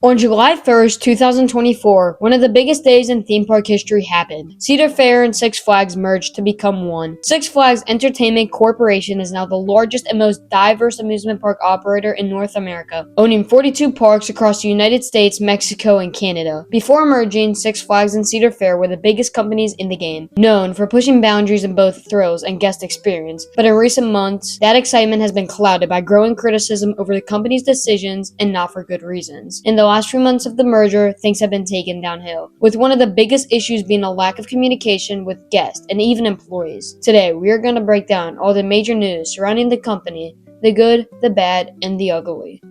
On July 1st, 2024, one of the biggest days in theme park history happened. Cedar Fair and Six Flags merged to become one. Six Flags Entertainment Corporation is now the largest and most diverse amusement park operator in North America, owning 42 parks across the United States, Mexico, and Canada. Before merging, Six Flags and Cedar Fair were the biggest companies in the game, known for pushing boundaries in both thrills and guest experience. But in recent months, that excitement has been clouded by growing criticism over the company's decisions, and not for good reasons. In the last few months of the merger, things have been taken downhill, with one of the biggest issues being a lack of communication with guests and even employees. Today, we are going to break down all the major news surrounding the company, the good, the bad, and the ugly.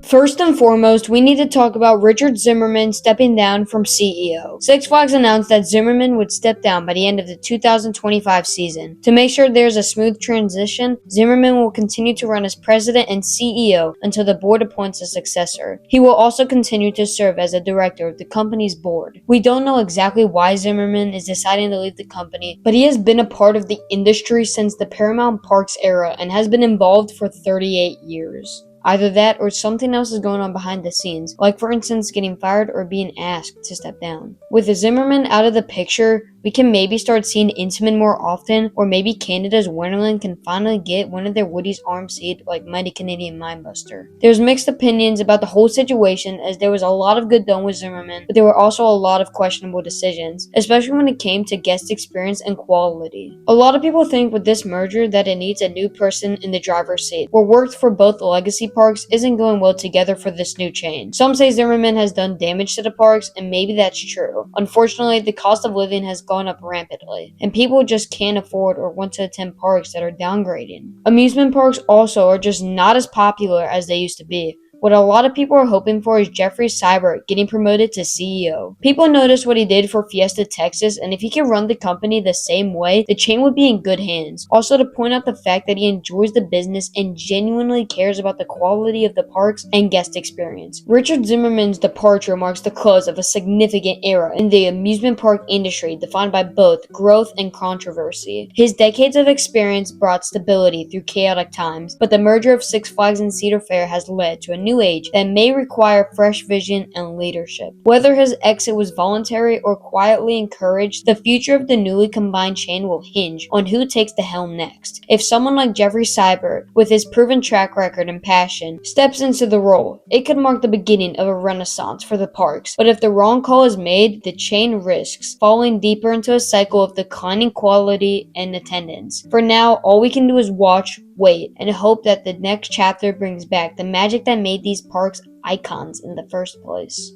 First and foremost, we need to talk about Richard Zimmerman stepping down from CEO. Six Flags announced that Zimmerman would step down by the end of the 2025 season. To make sure there's a smooth transition, Zimmerman will continue to run as president and CEO until the board appoints a successor. He will also continue to serve as a director of the company's board. We don't know exactly why Zimmerman is deciding to leave the company, but he has been a part of the industry since the Paramount Parks era and has been involved for 38 years. Either that or something else is going on behind the scenes, like for instance getting fired or being asked to step down. With Zimmerman out of the picture, we can maybe start seeing Intamin more often, or maybe Canada's Wonderland can finally get one of their Woody's arm seat like Mighty Canadian Mindbuster. There's mixed opinions about the whole situation, as there was a lot of good done with Zimmerman, but there were also a lot of questionable decisions, especially when it came to guest experience and quality. A lot of people think with this merger that it needs a new person in the driver's seat. What worked for both the legacy parks isn't going well together for this new chain. Some say Zimmerman has done damage to the parks, and maybe that's true. Unfortunately, the cost of living has gone up rampantly, and people just can't afford or want to attend parks that are downgrading. Amusement parks also are just not as popular as they used to be. What a lot of people are hoping for is Jeffrey Seibert getting promoted to CEO. People noticed what he did for Fiesta Texas, and if he can run the company the same way, the chain would be in good hands. Also, to point out the fact that he enjoys the business and genuinely cares about the quality of the parks and guest experience. Richard Zimmerman's departure marks the close of a significant era in the amusement park industry defined by both growth and controversy. His decades of experience brought stability through chaotic times, but the merger of Six Flags and Cedar Fair has led to a new age that may require fresh vision and leadership. Whether his exit was voluntary or quietly encouraged, the future of the newly combined chain will hinge on who takes the helm next. If someone like Jeffrey Seibert, with his proven track record and passion, steps into the role, it could mark the beginning of a renaissance for the parks. But if the wrong call is made, the chain risks falling deeper into a cycle of declining quality and attendance. For now, all we can do is watch, wait, and hope that the next chapter brings back the magic that made these parks icons in the first place.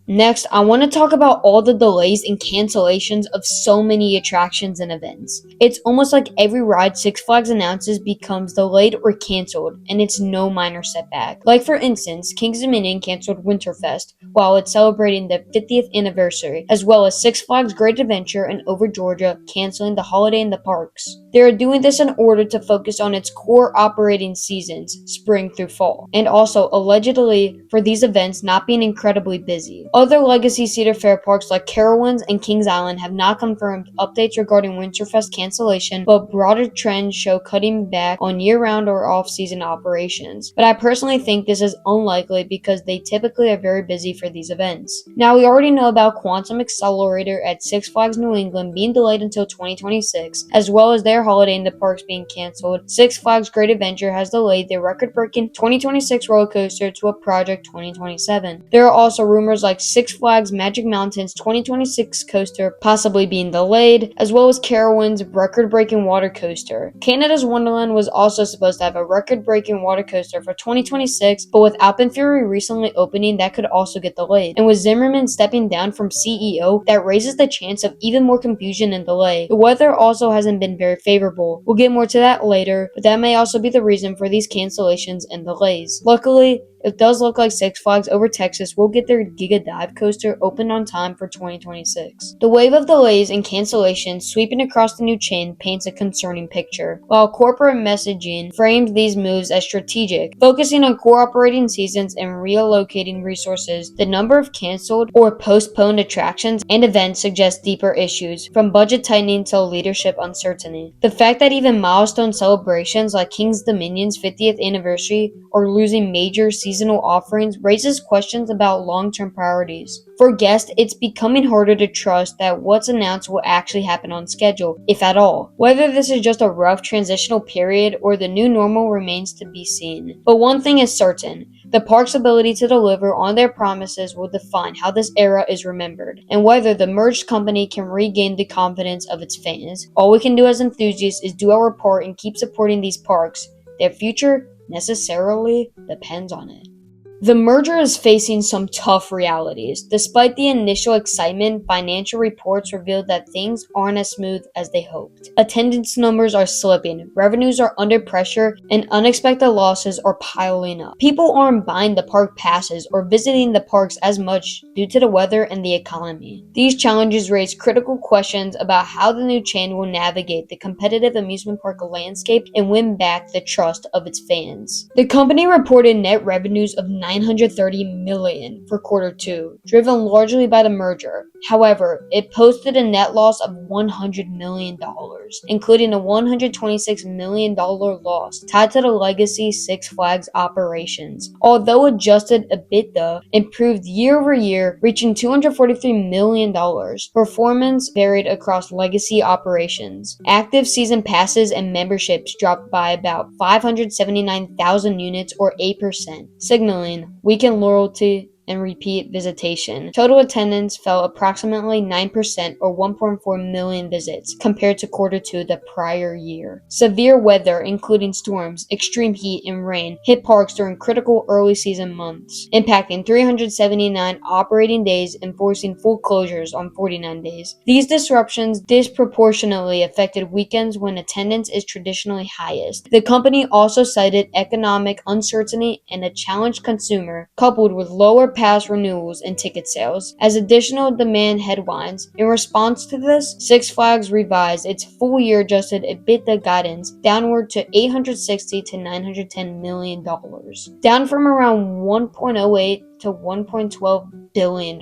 Next, I want to talk about all the delays and cancellations of so many attractions and events. It's almost like every ride Six Flags announces becomes delayed or canceled, and it's no minor setback. Like for instance, King's Dominion canceled Winterfest while it's celebrating their 50th anniversary, as well as Six Flags Great Adventure and Over Georgia canceling the holiday in the parks. They are doing this in order to focus on its core operating seasons, spring through fall, and also allegedly for these events not being incredibly busy. Other legacy Cedar Fair parks like Carowinds and Kings Island have not confirmed updates regarding Winterfest cancellation, but broader trends show cutting back on year-round or off-season operations. But I personally think this is unlikely because they typically are very busy for these events. Now, we already know about Quantum Accelerator at Six Flags New England being delayed until 2026, as well as their holiday in the parks being canceled. Six Flags Great Adventure has delayed their record-breaking 2026 roller coaster to a project 2027. There are also rumors like Six Flags Magic Mountain's 2026 coaster possibly being delayed, as well as Carowinds' record-breaking water coaster. Canada's Wonderland was also supposed to have a record-breaking water coaster for 2026, but with Alpen Fury recently opening, that could also get delayed. And with Zimmerman stepping down from CEO, that raises the chance of even more confusion and delay. The weather also hasn't been very favorable. We'll get more to that later, but that may also be the reason for these cancellations and delays. Luckily, it does look like Six Flags Over Texas will get their Giga Dive coaster opened on time for 2026. The wave of delays and cancellations sweeping across the new chain paints a concerning picture, while corporate messaging frames these moves as strategic, focusing on core operating seasons and reallocating resources. The number of canceled or postponed attractions and events suggests deeper issues, from budget tightening to leadership uncertainty. The fact that even milestone celebrations like King's Dominion's 50th anniversary are losing major seasonal offerings raises questions about long-term priorities. For guests, it's becoming harder to trust that what's announced will actually happen on schedule, if at all. Whether this is just a rough transitional period or the new normal remains to be seen. But one thing is certain: the park's ability to deliver on their promises will define how this era is remembered, and whether the merged company can regain the confidence of its fans. All we can do as enthusiasts is do our part and keep supporting these parks. Their future necessarily depends on it. The merger is facing some tough realities. Despite the initial excitement, financial reports revealed that things aren't as smooth as they hoped. Attendance numbers are slipping, revenues are under pressure, and unexpected losses are piling up. People aren't buying the park passes or visiting the parks as much due to the weather and the economy. These challenges raise critical questions about how the new chain will navigate the competitive amusement park landscape and win back the trust of its fans. The company reported net revenues of $930 million for quarter two, driven largely by the merger. However, it posted a net loss of $100 million, including a $126 million loss tied to the legacy Six Flags operations. Although adjusted EBITDA improved year over year, reaching $243 million, performance varied across legacy operations. Active season passes and memberships dropped by about 579,000 units or 8%, signaling weakened loyalty and repeat visitation. Total attendance fell approximately 9% or 1.4 million visits compared to quarter two the prior year. Severe weather, including storms, extreme heat, and rain, hit parks during critical early season months, impacting 379 operating days and forcing full closures on 49 days. These disruptions disproportionately affected weekends when attendance is traditionally highest. The company also cited economic uncertainty and a challenged consumer, coupled with lower pass renewals and ticket sales, as additional demand headwinds. In response to this, Six Flags revised its full-year adjusted EBITDA guidance downward to $860 to $910 million, down from around $1.08 to $1.12 billion.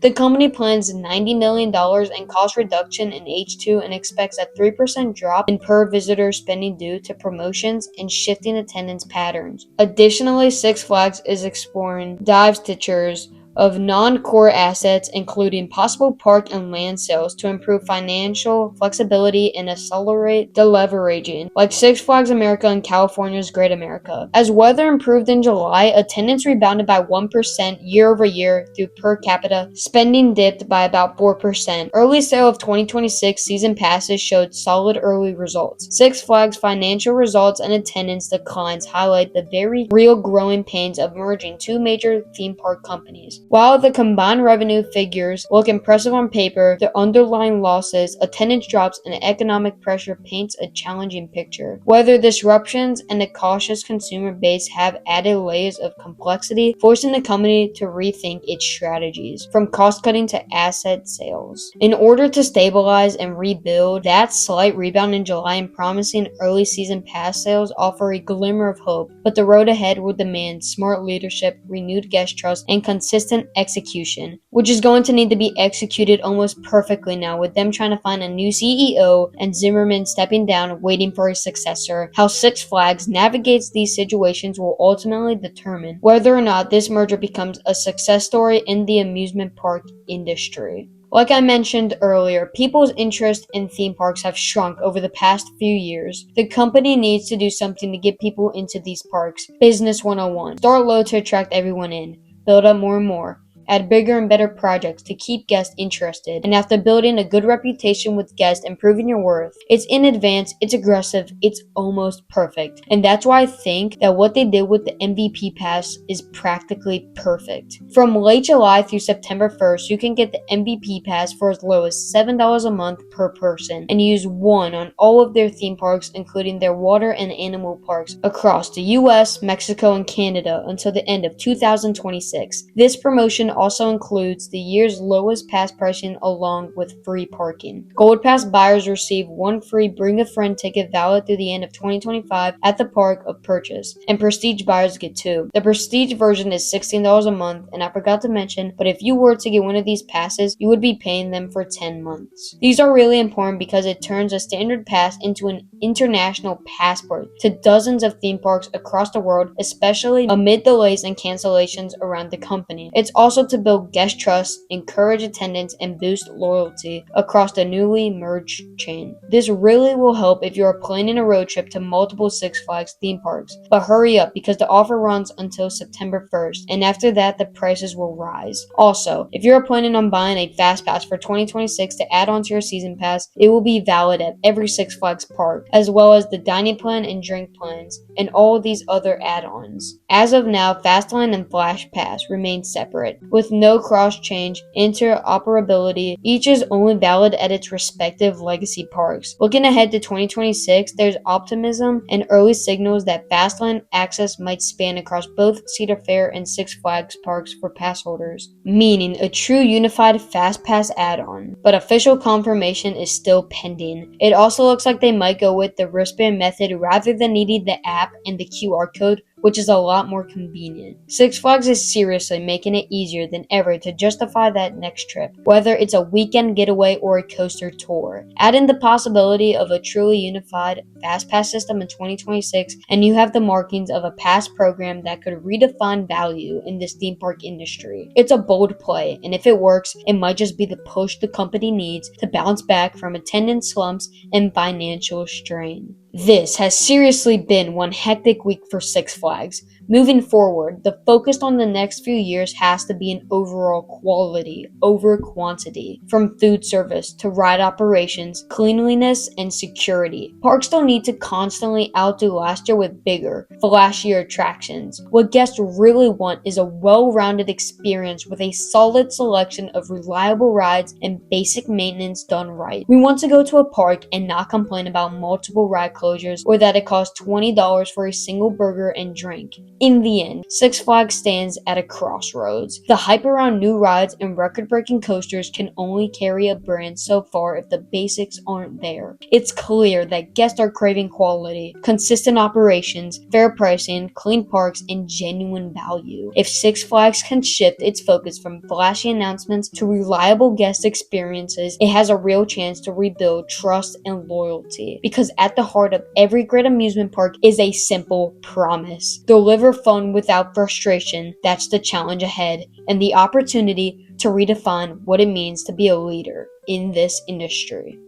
The company plans $90 million in cost reduction in H2 and expects a 3% drop in per visitor spending due to promotions and shifting attendance patterns. Additionally, Six Flags is exploring divestitures of non-core assets, including possible park and land sales, to improve financial flexibility and accelerate deleveraging, like Six Flags America and California's Great America. As weather improved in July, attendance rebounded by 1% year over year, through per capita spending dipped by about 4%. Early sale of 2026 season passes showed solid early results. Six Flags' financial results and attendance declines highlight the very real growing pains of merging two major theme park companies. While the combined revenue figures look impressive on paper, the underlying losses, attendance drops, and economic pressure paints a challenging picture. Weather disruptions and a cautious consumer base have added layers of complexity, forcing the company to rethink its strategies, from cost-cutting to asset sales. In order to stabilize and rebuild, that slight rebound in July and promising early season pass sales offer a glimmer of hope, but the road ahead will demand smart leadership, renewed guest trust, and consistent execution, which is going to need to be executed almost perfectly now, with them trying to find a new CEO and Zimmerman stepping down, waiting for a successor. How Six Flags navigates these situations will ultimately determine whether or not this merger becomes a success story in the amusement park industry. Like I mentioned earlier, people's interest in theme parks have shrunk over the past few years. The company needs to do something to get people into these parks. Business 101. Start low to attract everyone in. Build up more and more. add bigger and better projects to keep guests interested, and after building a good reputation with guests and proving your worth, it's in advance, it's aggressive, it's almost perfect. And that's why I think that what they did with the MVP pass is practically perfect. From late July through September 1st, you can get the MVP pass for as low as $7 a month per person and use one on all of their theme parks, including their water and animal parks across the US, Mexico, and Canada until the end of 2026. This promotion also includes the year's lowest pass pricing along with free parking. Gold Pass buyers receive one free Bring a Friend ticket valid through the end of 2025 at the park of purchase, and Prestige buyers get two. The Prestige version is $16 a month, and I forgot to mention, but if you were to get one of these passes, you would be paying them for 10 months. These are really important because it turns a standard pass into an international passport to dozens of theme parks across the world, especially amid delays and cancellations around the company. It's also to build guest trust, encourage attendance, and boost loyalty across the newly merged chain. This really will help if you are planning a road trip to multiple Six Flags theme parks, but hurry up because the offer runs until September 1st, and after that the prices will rise. Also, if you're planning on buying a Fast Pass for 2026 to add on to your season pass, it will be valid at every Six Flags park, as well as the dining plan and drink plans, and all these other add-ons. As of now, Fastlane and Flash Pass remain separate, with no cross-change interoperability. Each is only valid at its respective legacy parks. Looking ahead to 2026, there's optimism and early signals that Fastlane access might span across both Cedar Fair and Six Flags parks for pass holders, meaning a true unified Fast Pass add-on. But official confirmation is still pending. It also looks like they might go with the wristband method rather than needing the app and the QR code, which is a lot more convenient. Six Flags is seriously making it easier than ever to justify that next trip, whether it's a weekend getaway or a coaster tour. Add in the possibility of a truly unified Fast Pass system in 2026, and you have the markings of a pass program that could redefine value in this theme park industry. It's a bold play, and if it works, it might just be the push the company needs to bounce back from attendance slumps and financial strain. This has seriously been one hectic week for Six Flags. Moving forward, the focus on the next few years has to be an overall quality over quantity, from food service to ride operations, cleanliness, and security. Parks don't need to constantly outdo last year with bigger, flashier attractions. What guests really want is a well-rounded experience with a solid selection of reliable rides and basic maintenance done right. We want to go to a park and not complain about multiple ride closures or that it costs $20 for a single burger and drink. In the end, Six Flags stands at a crossroads. The hype around new rides and record-breaking coasters can only carry a brand so far if the basics aren't there. It's clear that guests are craving quality, consistent operations, fair pricing, clean parks, and genuine value. If Six Flags can shift its focus from flashy announcements to reliable guest experiences, it has a real chance to rebuild trust and loyalty. Because at the heart of every great amusement park is a simple promise: deliver fun without frustration. That's the challenge ahead, and the opportunity to redefine what it means to be a leader in this industry.